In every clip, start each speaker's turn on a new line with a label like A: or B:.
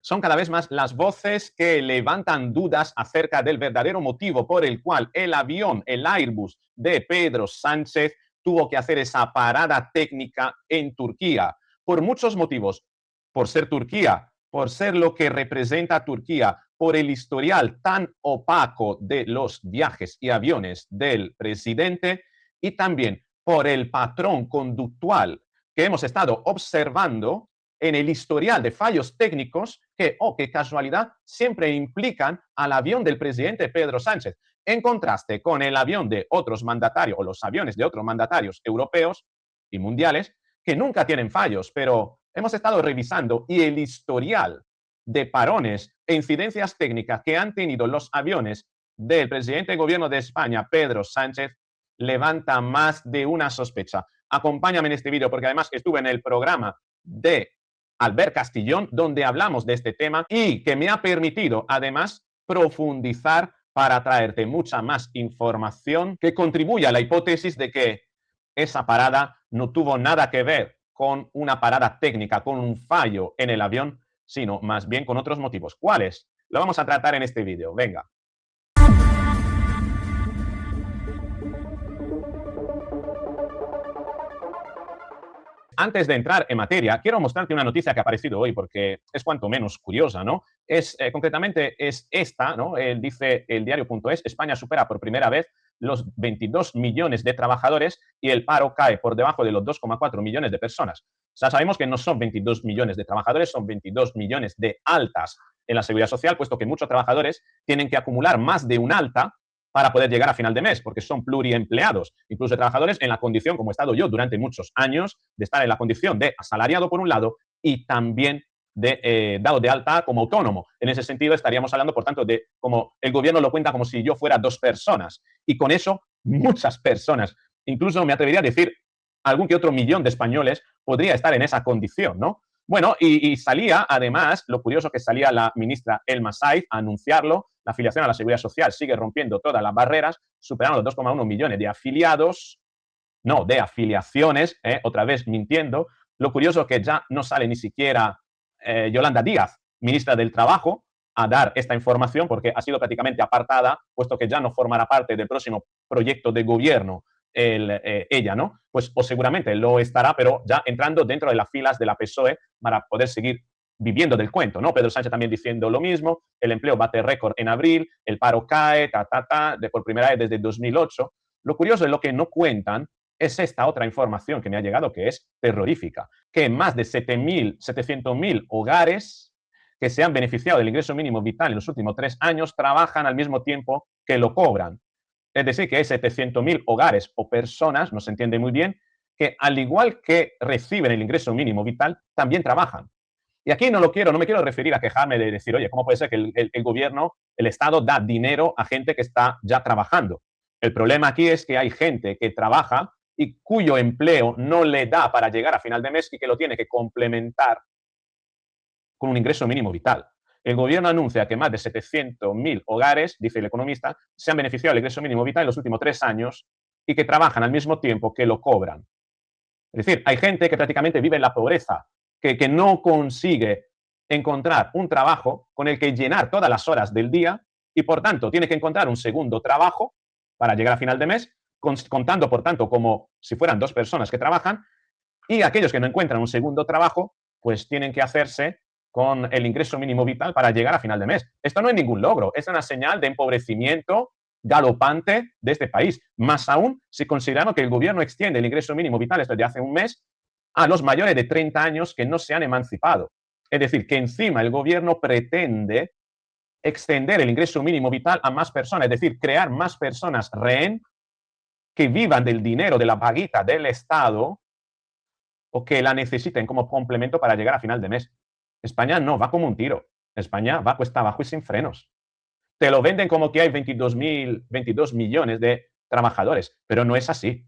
A: Son cada vez más las voces que levantan dudas acerca del verdadero motivo por el cual el avión, el Airbus de Pedro Sánchez, tuvo que hacer esa parada técnica en Turquía. Por muchos motivos. Por ser Turquía, por ser lo que representa Turquía, por el historial tan opaco de los viajes y aviones del presidente y también por el patrón conductual que hemos estado observando en el historial de fallos técnicos que, oh, qué casualidad, siempre implican al avión del presidente Pedro Sánchez, en contraste con el avión de otros mandatarios o los aviones de otros mandatarios europeos y mundiales que nunca tienen fallos, pero hemos estado revisando y el historial de parones e incidencias técnicas que han tenido los aviones del presidente del gobierno de España, Pedro Sánchez, levanta más de una sospecha. Acompáñame en este vídeo porque además estuve en el programa de Albert Castillón, donde hablamos de este tema y que me ha permitido además profundizar para traerte mucha más información que contribuya a la hipótesis de que esa parada no tuvo nada que ver con una parada técnica, con un fallo en el avión, sino más bien con otros motivos. ¿Cuáles? Lo vamos a tratar en este vídeo. Venga. Antes de entrar en materia, quiero mostrarte una noticia que ha aparecido hoy porque es cuanto menos curiosa, ¿no? Concretamente es esta, ¿no? Dice el diario.es, España supera por primera vez los 22 millones de trabajadores y el paro cae por debajo de los 2,4 millones de personas. O sea, sabemos que no son 22 millones de trabajadores, son 22 millones de altas en la seguridad social, puesto que muchos trabajadores tienen que acumular más de un alta para poder llegar a final de mes, porque son pluriempleados, incluso trabajadores en la condición, como he estado yo durante muchos años, de estar en la condición de asalariado por un lado y también de dado de alta como autónomo. En ese sentido estaríamos hablando, por tanto, de como el gobierno lo cuenta como si yo fuera dos personas y con eso muchas personas, incluso me atrevería a decir algún que otro millón de españoles podría estar en esa condición, ¿no? Bueno, y salía, además, lo curioso que salía la ministra Elma Saiz a anunciarlo, la afiliación a la Seguridad Social sigue rompiendo todas las barreras, superando los 2,1 millones de afiliados, no, de afiliaciones, otra vez mintiendo. Lo curioso es que ya no sale ni siquiera Yolanda Díaz, ministra del Trabajo, a dar esta información porque ha sido prácticamente apartada, puesto que ya no formará parte del próximo proyecto de gobierno ella, ¿no? Pues o seguramente lo estará, pero ya entrando dentro de las filas de la PSOE para poder seguir viviendo del cuento, ¿no? Pedro Sánchez también diciendo lo mismo, el empleo bate récord en abril, el paro cae, por primera vez desde 2008. Lo curioso es lo que no cuentan es esta otra información que me ha llegado que es terrorífica, que más de 700.000 hogares que se han beneficiado del ingreso mínimo vital en los últimos 3 años trabajan al mismo tiempo que lo cobran. Es decir, que hay 700.000 hogares o personas, no se entiende muy bien, que al igual que reciben el ingreso mínimo vital, también trabajan. Y aquí no me quiero referir a quejarme de decir, oye, ¿cómo puede ser que el gobierno, el Estado da dinero a gente que está ya trabajando? El problema aquí es que hay gente que trabaja y cuyo empleo no le da para llegar a final de mes y que lo tiene que complementar con un ingreso mínimo vital. El gobierno anuncia que más de 700.000 hogares, dice el economista, se han beneficiado del ingreso mínimo vital en los últimos 3 años y que trabajan al mismo tiempo que lo cobran. Es decir, hay gente que prácticamente vive en la pobreza, que no consigue encontrar un trabajo con el que llenar todas las horas del día y, por tanto, tiene que encontrar un segundo trabajo para llegar a final de mes, contando, por tanto, como si fueran dos personas que trabajan, y aquellos que no encuentran un segundo trabajo, pues tienen que hacerse con el ingreso mínimo vital para llegar a final de mes. Esto no es ningún logro, es una señal de empobrecimiento galopante de este país. Más aún si consideramos que el gobierno extiende el ingreso mínimo vital desde hace un mes a los mayores de 30 años que no se han emancipado. Es decir, que encima el gobierno pretende extender el ingreso mínimo vital a más personas, es decir, crear más personas rehén que vivan del dinero de la paguita del Estado o que la necesiten como complemento para llegar a final de mes. España no va como un tiro. España va cuesta abajo y sin frenos. Te lo venden como que hay 22 millones de trabajadores, pero no es así.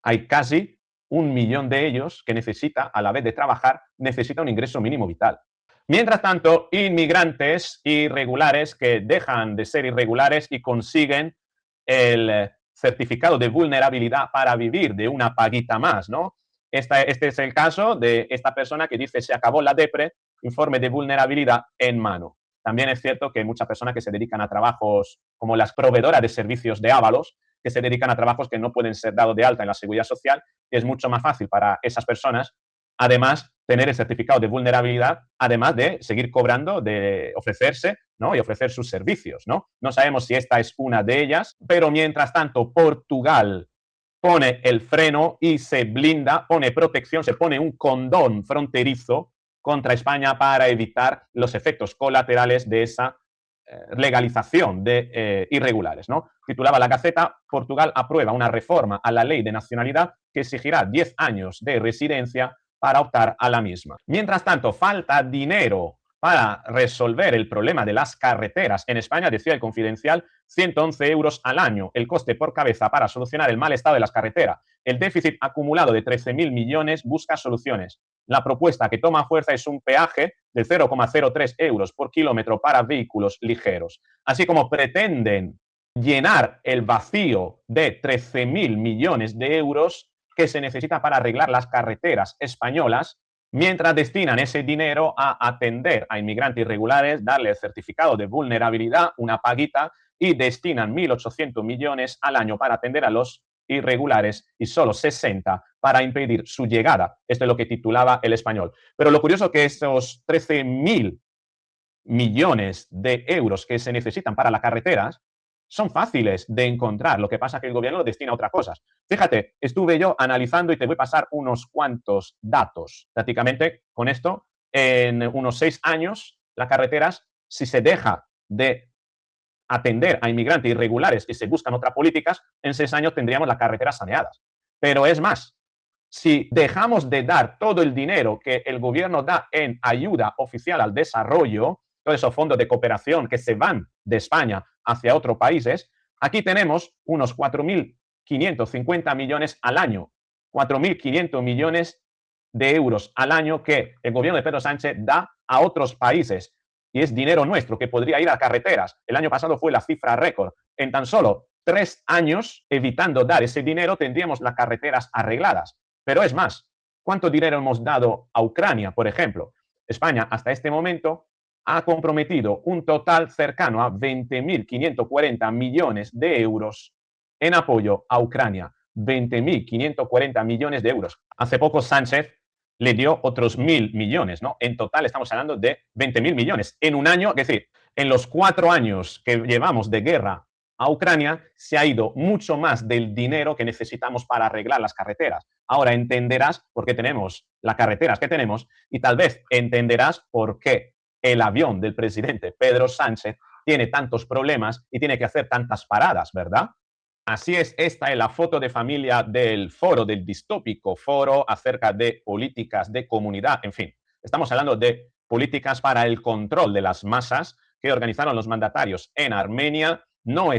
A: Hay casi 1 millón de ellos que necesita, a la vez de trabajar, necesita un ingreso mínimo vital. Mientras tanto, inmigrantes irregulares que dejan de ser irregulares y consiguen el certificado de vulnerabilidad para vivir de una paguita más, ¿no? Este es el caso de esta persona que dice se acabó la depre informe de vulnerabilidad en mano. También es cierto que hay muchas personas que se dedican a trabajos como las proveedoras de servicios de Ábalos, que se dedican a trabajos que no pueden ser dados de alta en la Seguridad Social, y es mucho más fácil para esas personas, además, tener el certificado de vulnerabilidad, además de seguir cobrando, de ofrecerse, ¿no? Y ofrecer sus servicios, ¿no? No sabemos si esta es una de ellas, pero mientras tanto, Portugal pone el freno y se blinda, pone protección, se pone un condón fronterizo contra España para evitar los efectos colaterales de esa legalización de irregulares, ¿no? Titulaba la Gaceta: Portugal aprueba una reforma a la ley de nacionalidad que exigirá 10 años de residencia para optar a la misma. Mientras tanto, falta dinero para resolver el problema de las carreteras. En España, decía el Confidencial, 111 euros al año el coste por cabeza para solucionar el mal estado de las carreteras. El déficit acumulado de 13.000 millones busca soluciones. La propuesta que toma fuerza es un peaje de 0,03 euros por kilómetro para vehículos ligeros. Así como pretenden llenar el vacío de 13.000 millones de euros que se necesita para arreglar las carreteras españolas, mientras destinan ese dinero a atender a inmigrantes irregulares, darle el certificado de vulnerabilidad, una paguita, y destinan 1.800 millones al año para atender a los irregulares y solo 60 para impedir su llegada. Esto es lo que titulaba El Español. Pero lo curioso es que esos 13.000 millones de euros que se necesitan para las carreteras son fáciles de encontrar. Lo que pasa es que el gobierno lo destina a otras cosas. Fíjate, estuve yo analizando y te voy a pasar unos cuantos datos. Prácticamente con esto, en unos 6 años, las carreteras, si se deja de atender a inmigrantes irregulares y se buscan otras políticas, en 6 años tendríamos las carreteras saneadas. Pero es más, si dejamos de dar todo el dinero que el gobierno da en ayuda oficial al desarrollo, todos esos fondos de cooperación que se van de España hacia otros países, aquí tenemos unos 4.550 millones al año, 4.500 millones de euros al año que el gobierno de Pedro Sánchez da a otros países. Y es dinero nuestro que podría ir a carreteras. El año pasado fue la cifra récord. En tan solo 3 años, evitando dar ese dinero, tendríamos las carreteras arregladas. Pero es más, ¿cuánto dinero hemos dado a Ucrania, por ejemplo? España, hasta este momento, ha comprometido un total cercano a 20.540 millones de euros en apoyo a Ucrania. 20.540 millones de euros. Hace poco Sánchez le dio otros 1.000 millones, ¿no? En total estamos hablando de 20.000 millones. En un año, es decir, en los 4 años que llevamos de guerra a Ucrania, se ha ido mucho más del dinero que necesitamos para arreglar las carreteras. Ahora entenderás por qué tenemos las carreteras que tenemos y tal vez entenderás por qué el avión del presidente Pedro Sánchez tiene tantos problemas y tiene que hacer tantas paradas, ¿verdad? Así es, esta es la foto de familia del foro, del distópico foro acerca de políticas de comunidad. En fin, estamos hablando de políticas para el control de las masas que organizaron los mandatarios en Armenia. No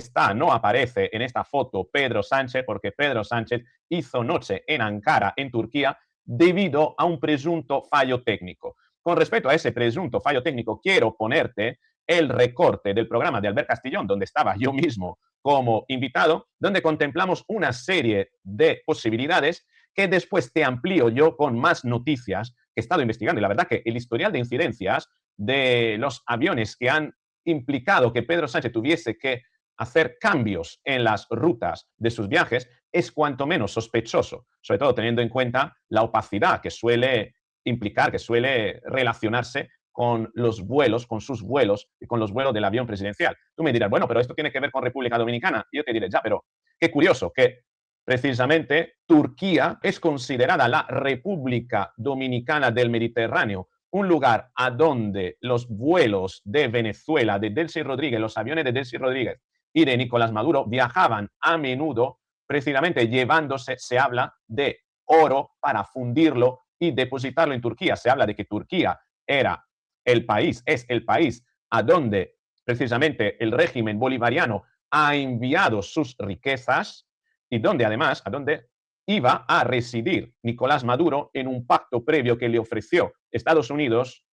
A: aparece en esta foto Pedro Sánchez, porque Pedro Sánchez hizo noche en Ankara, en Turquía, debido a un presunto fallo técnico. Con respecto a ese presunto fallo técnico, quiero ponerte el recorte del programa de Albert Castillón, donde estaba yo mismo como invitado, donde contemplamos una serie de posibilidades que después te amplío yo con más noticias que he estado investigando. Y la verdad que el historial de incidencias de los aviones que han implicado que Pedro Sánchez tuviese que hacer cambios en las rutas de sus viajes es cuanto menos sospechoso, sobre todo teniendo en cuenta la opacidad que suele implicar, que suele relacionarse con los vuelos, con sus vuelos y con los vuelos del avión presidencial. Tú me dirás, bueno, pero esto tiene que ver con República Dominicana. Y yo te diré, ya, pero qué curioso que precisamente Turquía es considerada la República Dominicana del Mediterráneo, un lugar a donde los vuelos de Venezuela, de Delcy Rodríguez, los aviones de Delcy Rodríguez y de Nicolás Maduro viajaban a menudo precisamente llevándose, se habla de oro para fundirlo y depositarlo en Turquía. Se habla de que Turquía era el país, es el país a donde precisamente el régimen bolivariano ha enviado sus riquezas y donde además, a donde iba a residir Nicolás Maduro en un pacto previo que le ofreció Estados Unidos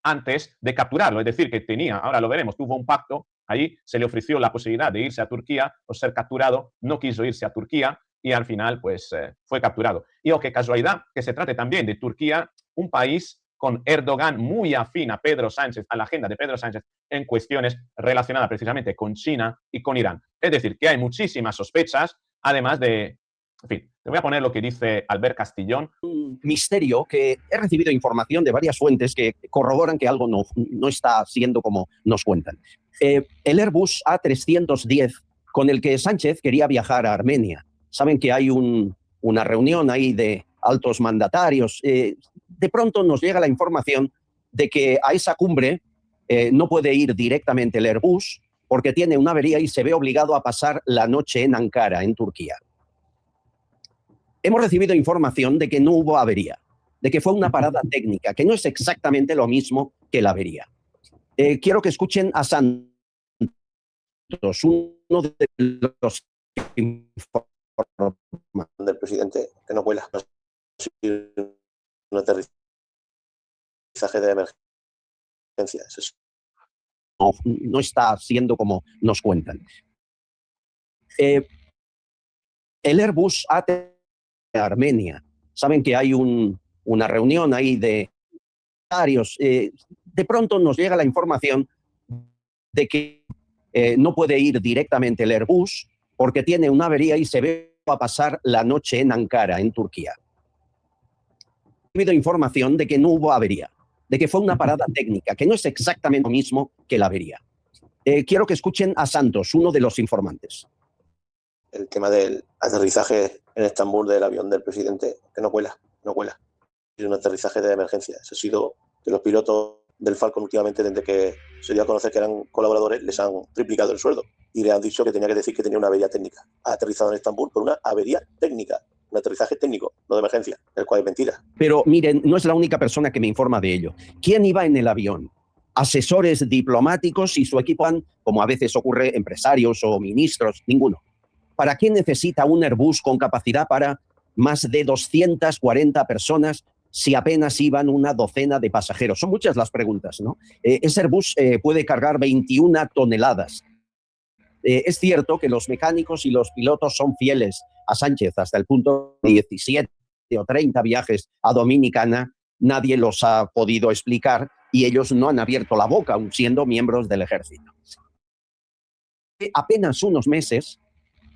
A: antes de capturarlo. Es decir, que tenía, ahora lo veremos, tuvo un pacto, ahí se le ofreció la posibilidad de irse a Turquía o ser capturado, no quiso irse a Turquía y al final pues fue capturado. Y oh, qué casualidad que se trate también de Turquía, un país con Erdogan, muy afín a Pedro Sánchez, a la agenda de Pedro Sánchez en cuestiones relacionadas precisamente con China y con Irán. Es decir, que hay muchísimas sospechas, además de... En fin, te voy a poner lo que dice Albert Castillón.
B: Un misterio que he recibido información de varias fuentes que corroboran que algo no está siendo como nos cuentan. El Airbus A310 con el que Sánchez quería viajar a Armenia. Saben que hay una reunión ahí de altos mandatarios. De pronto nos llega la información de que a esa cumbre no puede ir directamente el Airbus porque tiene una avería y se ve obligado a pasar la noche en Ankara, en Turquía. Hemos recibido información de que no hubo avería, de que fue una parada técnica, que no es exactamente lo mismo que la avería. Quiero que escuchen a Santos, uno de los
C: del presidente, que no vuela, un aterrizaje de emergencia.
B: No está siendo como nos cuentan. El Airbus A310 Armenia. Saben que hay una reunión ahí de mandatarios. De pronto nos llega la información de que no puede ir directamente el Airbus porque tiene una avería y se ve a pasar la noche en Ankara, en Turquía. He recibido información de que no hubo avería, de que fue una parada técnica, que no es exactamente lo mismo que la avería. Quiero que escuchen a Santos, uno de los informantes.
C: El tema del aterrizaje en Estambul del avión del presidente, que no vuela. Es un aterrizaje de emergencia. Eso ha sido que los pilotos del Falcon últimamente, desde que se dio a conocer que eran colaboradores, les han triplicado el sueldo y le han dicho que tenía que decir que tenía una avería técnica. Ha aterrizado en Estambul por una avería técnica, un aterrizaje técnico, no de emergencia, el cual es mentira.
B: Pero miren, no es la única persona que me informa de ello. ¿Quién iba en el avión? Asesores diplomáticos y su equipo, como a veces ocurre, empresarios o ministros, ninguno. ¿Para qué necesita un Airbus con capacidad para más de 240 personas si apenas iban una docena de pasajeros? Son muchas las preguntas, ¿no? Ese Airbus puede cargar 21 toneladas. Es cierto que los mecánicos y los pilotos son fieles a Sánchez hasta el punto de 17 o 30 viajes a Dominicana. Nadie los ha podido explicar y ellos no han abierto la boca, aun siendo miembros del ejército. Apenas unos meses,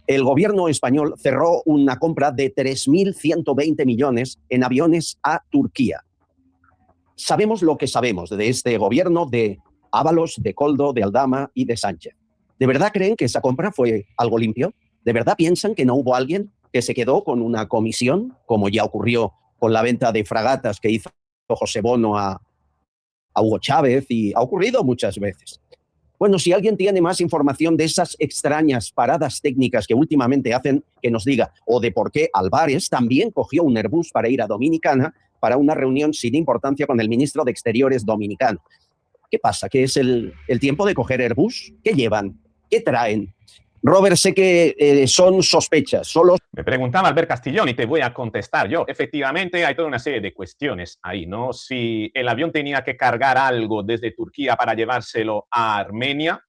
B: el gobierno español cerró una compra de 3.120 millones en aviones a Turquía. Sabemos lo que sabemos de este gobierno de Ábalos, de Koldo, de Aldama y de Sánchez. ¿De verdad creen que esa compra fue algo limpio? ¿De verdad piensan que no hubo alguien que se quedó con una comisión, como ya ocurrió con la venta de fragatas que hizo José Bono a Hugo Chávez y ha ocurrido muchas veces? Bueno, si alguien tiene más información de esas extrañas paradas técnicas que últimamente hacen, que nos diga, o de por qué Álvarez también cogió un Airbus para ir a Dominicana para una reunión sin importancia con el ministro de Exteriores dominicano. ¿Qué pasa? ¿Qué es el tiempo de coger Airbus? ¿Qué llevan? ¿Qué traen? Robert, sé que son sospechas, solo...
A: Me preguntaba Albert Castillón y te voy a contestar yo. Efectivamente, hay toda una serie de cuestiones ahí, ¿no? Si el avión tenía que cargar algo desde Turquía para llevárselo a Armenia,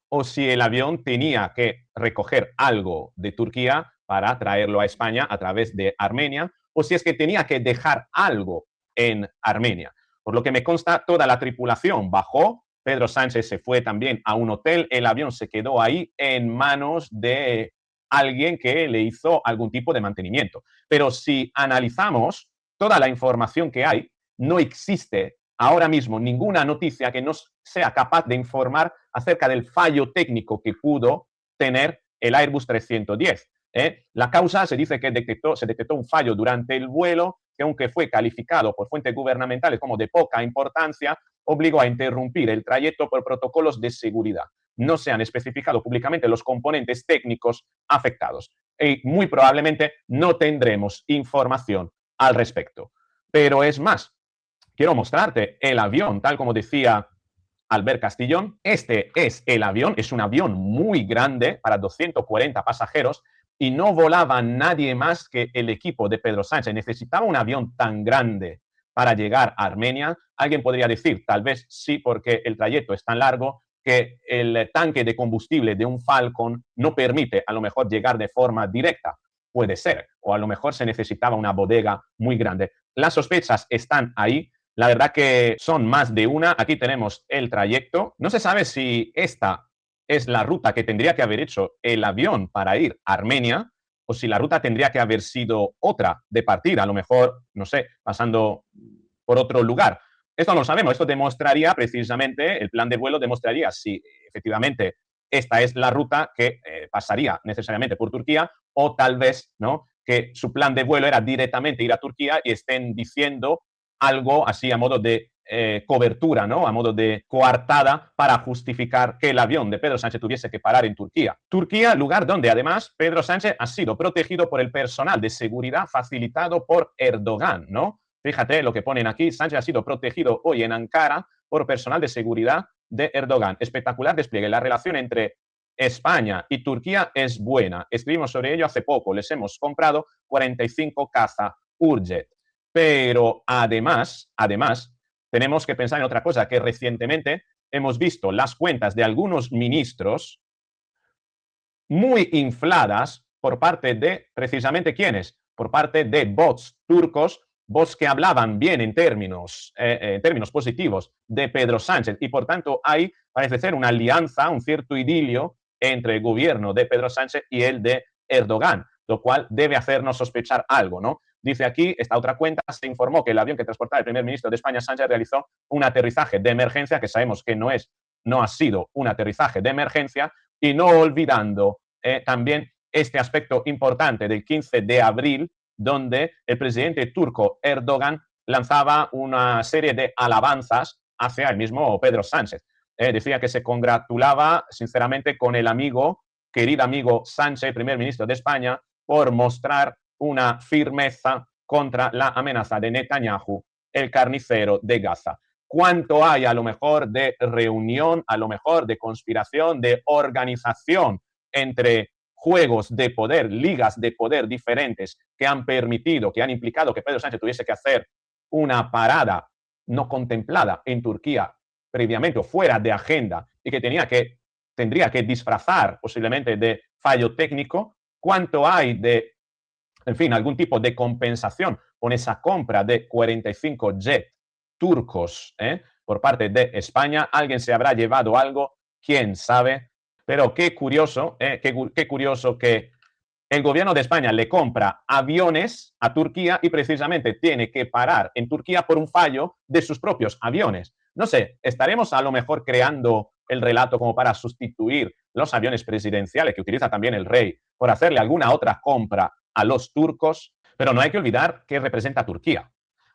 A: o si el avión tenía que recoger algo de Turquía para traerlo a España a través de Armenia, o si es que tenía que dejar algo en Armenia. Por lo que me consta, toda la tripulación bajó. Pedro Sánchez se fue también a un hotel, el avión se quedó ahí en manos de alguien que le hizo algún tipo de mantenimiento. Pero si analizamos toda la información que hay, no existe ahora mismo ninguna noticia que nos sea capaz de informar acerca del fallo técnico que pudo tener el Airbus 310. La causa se dice que se detectó un fallo durante el vuelo que, aunque fue calificado por fuentes gubernamentales como de poca importancia, obligó a interrumpir el trayecto por protocolos de seguridad. No se han especificado públicamente los componentes técnicos afectados y muy probablemente no tendremos información al respecto. Pero es más, quiero mostrarte el avión, tal como decía Albert Castillón. Este es el avión, es un avión muy grande para 240 pasajeros y no volaba nadie más que el equipo de Pedro Sánchez. Necesitaba un avión tan grande para llegar a Armenia. Alguien podría decir, tal vez sí, porque el trayecto es tan largo que el tanque de combustible de un Falcon no permite a lo mejor llegar de forma directa. Puede ser, o a lo mejor se necesitaba una bodega muy grande. las sospechas están ahí. La verdad que son más de una. Aquí tenemos el trayecto. No se sabe si esta es la ruta que tendría que haber hecho el avión para ir a Armenia o si la ruta tendría que haber sido otra de partida, a lo mejor, no sé, pasando por otro lugar. Esto no lo sabemos. Esto demostraría precisamente, el plan de vuelo demostraría si efectivamente esta es la ruta que pasaría necesariamente por Turquía o tal vez, ¿no?, que su plan de vuelo era directamente ir a Turquía y estén diciendo algo así a modo de cobertura, ¿no?, a modo de coartada para justificar que el avión de Pedro Sánchez tuviese que parar en Turquía. Turquía, lugar donde además Pedro Sánchez ha sido protegido por el personal de seguridad facilitado por Erdogan, ¿no? Fíjate lo que ponen aquí. Sánchez ha sido protegido hoy en Ankara por personal de seguridad de Erdogan. Espectacular despliegue. La relación entre España y Turquía es buena. Escribimos sobre ello hace poco. Les hemos comprado 45 caza Urjet. Pero además, tenemos que pensar en otra cosa, que recientemente hemos visto las cuentas de algunos ministros muy infladas por parte de, precisamente, ¿quiénes? Por parte de bots turcos, bots que hablaban bien en términos positivos de Pedro Sánchez. Y por tanto hay, parece ser, una alianza, un cierto idilio entre el gobierno de Pedro Sánchez y el de Erdogan, lo cual debe hacernos sospechar algo, ¿no? Dice aquí, esta otra cuenta, se informó que el avión que transportaba el primer ministro de España, Sánchez, realizó un aterrizaje de emergencia, que sabemos que no ha sido un aterrizaje de emergencia, y no olvidando también este aspecto importante del 15 de abril, donde el presidente turco Erdogan lanzaba una serie de alabanzas hacia el mismo Pedro Sánchez. Decía que se congratulaba sinceramente con el querido amigo Sánchez, primer ministro de España, por mostrar una firmeza contra la amenaza de Netanyahu, el carnicero de Gaza. ¿Cuánto hay a lo mejor de reunión, a lo mejor de conspiración, de organización entre juegos de poder, ligas de poder diferentes que han permitido, que han implicado que Pedro Sánchez tuviese que hacer una parada no contemplada en Turquía previamente o fuera de agenda y que tendría que disfrazar posiblemente de fallo técnico? ¿Cuánto hay de, en fin, algún tipo de compensación con esa compra de 45 jets turcos por parte de España? ¿Alguien se habrá llevado algo? ¿Quién sabe? Pero qué curioso que el gobierno de España le compra aviones a Turquía y precisamente tiene que parar en Turquía por un fallo de sus propios aviones. No sé, estaremos a lo mejor creando el relato como para sustituir los aviones presidenciales que utiliza también el rey por hacerle alguna otra compra a los turcos, pero no hay que olvidar qué representa Turquía.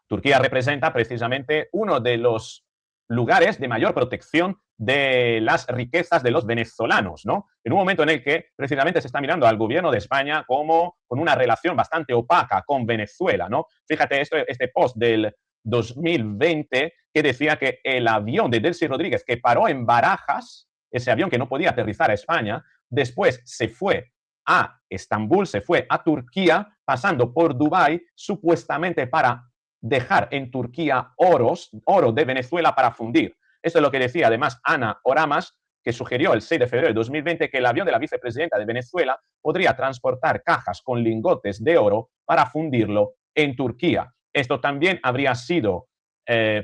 A: Turquía representa precisamente uno de los lugares de mayor protección de las riquezas de los venezolanos, ¿no? En un momento en el que precisamente se está mirando al gobierno de España como con una relación bastante opaca con Venezuela, ¿no? Fíjate este post del 2020 que decía que el avión de Delcy Rodríguez que paró en Barajas, ese avión que no podía aterrizar a España, después se fue a Estambul, se fue a Turquía, pasando por Dubái, supuestamente para dejar en Turquía oro de Venezuela para fundir. Esto es lo que decía además Ana Oramas, que sugirió el 6 de febrero de 2020 que el avión de la vicepresidenta de Venezuela podría transportar cajas con lingotes de oro para fundirlo en Turquía. Esto también habría sido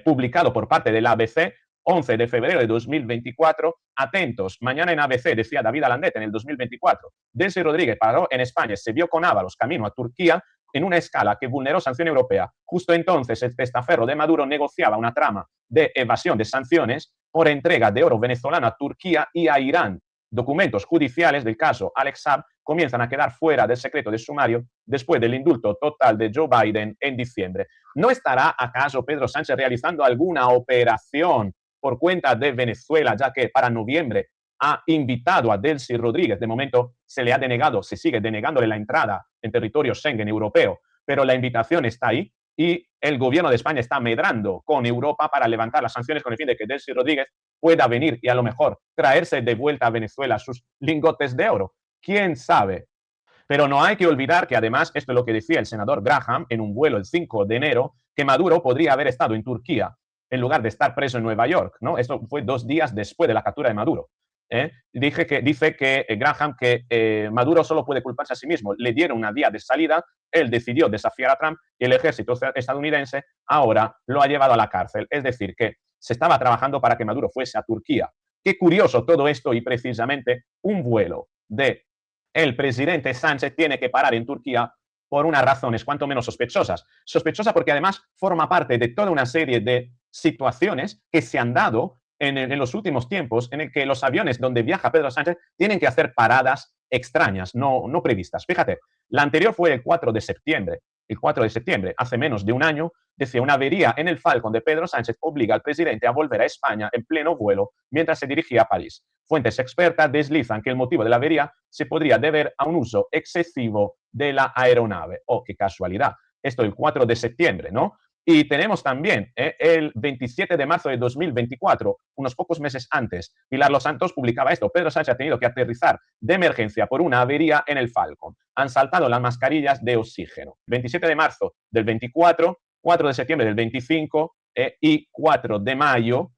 A: publicado por parte del ABC 11 de febrero de 2024. Atentos, mañana en ABC, decía David Alandet en el 2024. Delcy Rodríguez paró en España, se vio con Ábalos camino a Turquía en una escala que vulneró sanción europea. Justo entonces el testaferro de Maduro negociaba una trama de evasión de sanciones por entrega de oro venezolano a Turquía y a Irán. Documentos judiciales del caso Alex Saab comienzan a quedar fuera del secreto de sumario después del indulto total de Joe Biden en diciembre. ¿No estará acaso Pedro Sánchez realizando alguna operación por cuenta de Venezuela, ya que para noviembre ha invitado a Delcy Rodríguez? De momento se le ha denegado, se sigue denegándole la entrada en territorio Schengen europeo, pero la invitación está ahí y el gobierno de España está medrando con Europa para levantar las sanciones con el fin de que Delcy Rodríguez pueda venir y a lo mejor traerse de vuelta a Venezuela sus lingotes de oro. ¿Quién sabe? Pero no hay que olvidar que además, esto es lo que decía el senador Graham en un vuelo el 5 de enero, que Maduro podría haber estado en Turquía en lugar de estar preso en Nueva York, ¿no? Esto fue 2 días después de la captura de Maduro. dice que Graham que Maduro solo puede culparse a sí mismo. Le dieron una vía de salida, él decidió desafiar a Trump y el ejército estadounidense ahora lo ha llevado a la cárcel. Es decir, que se estaba trabajando para que Maduro fuese a Turquía. Qué curioso todo esto, y precisamente un vuelo de el presidente Sánchez tiene que parar en Turquía por unas razones cuanto menos sospechosas. Sospechosa porque además forma parte de toda una serie de situaciones que se han dado en los últimos tiempos en el que los aviones donde viaja Pedro Sánchez tienen que hacer paradas extrañas, no previstas. Fíjate, la anterior fue el 4 de septiembre. El 4 de septiembre, hace menos de un año, decía, una avería en el Falcon de Pedro Sánchez obliga al presidente a volver a España en pleno vuelo mientras se dirigía a París. Fuentes expertas deslizan que el motivo de la avería se podría deber a un uso excesivo de la aeronave. Oh, qué casualidad. Esto el 4 de septiembre, ¿no? Y tenemos también el 27 de marzo de 2024, unos pocos meses antes, Pilar Los Santos publicaba esto. Pedro Sánchez ha tenido que aterrizar de emergencia por una avería en el Falcon. Han saltado las mascarillas de oxígeno. 27 de marzo del 24, 4 de septiembre del 25 y 4 de mayo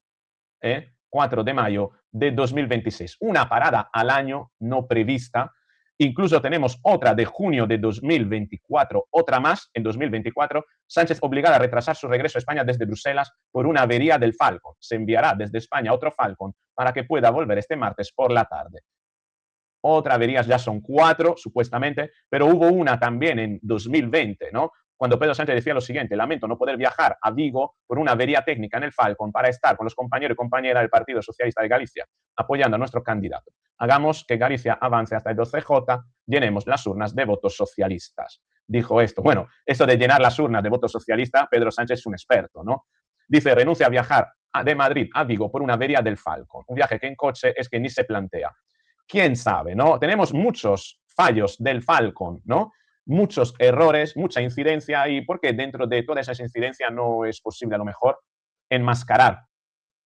A: de 2026. Una parada al año no prevista. Incluso tenemos otra de junio de 2024, otra más en 2024. Sánchez obligada a retrasar su regreso a España desde Bruselas por una avería del Falcon. Se enviará desde España otro Falcon para que pueda volver este martes por la tarde. Otra avería, ya son 4 supuestamente, pero hubo una también en 2020, ¿no? Cuando Pedro Sánchez decía lo siguiente: lamento no poder viajar a Vigo por una avería técnica en el Falcon para estar con los compañeros y compañeras del Partido Socialista de Galicia apoyando a nuestro candidato. Hagamos que Galicia avance hasta el 12J, llenemos las urnas de votos socialistas. Dijo esto. Bueno, esto de llenar las urnas de votos socialistas, Pedro Sánchez es un experto, ¿no? Dice, renuncia a viajar de Madrid a Vigo por una avería del Falcon. Un viaje que en coche es que ni se plantea. ¿Quién sabe, no? Tenemos muchos fallos del Falcon, ¿no? Muchos errores, mucha incidencia, y porque dentro de toda esa incidencia no es posible a lo mejor enmascarar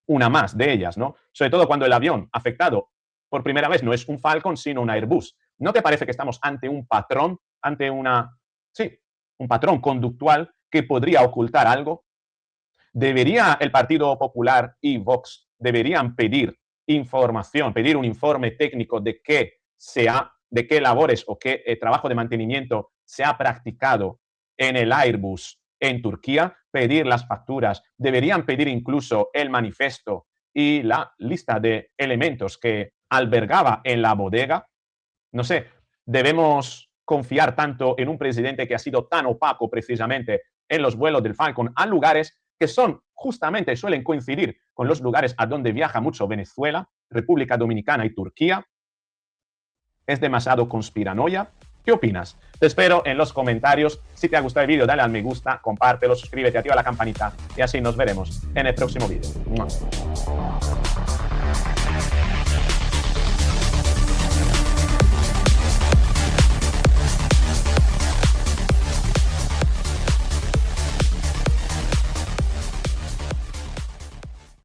A: una más de ellas, ¿no? Sobre todo cuando el avión afectado por primera vez no es un Falcon, sino un Airbus. ¿No te parece que estamos ante un patrón, ante un patrón conductual que podría ocultar algo? ¿Debería el Partido Popular y Vox deberían pedir información, pedir un informe técnico de qué labores o qué trabajo de mantenimiento se ha practicado en el Airbus en Turquía, pedir las facturas, deberían pedir incluso el manifiesto y la lista de elementos que albergaba en la bodega? No sé, debemos confiar tanto en un presidente que ha sido tan opaco precisamente en los vuelos del Falcon a lugares que justamente suelen coincidir con los lugares a donde viaja mucho Venezuela, República Dominicana y Turquía. ¿Es demasiado conspiranoia? ¿Qué opinas? Te espero en los comentarios. Si te ha gustado el vídeo, dale al me gusta, compártelo, suscríbete, activa la campanita y así nos veremos en el próximo vídeo.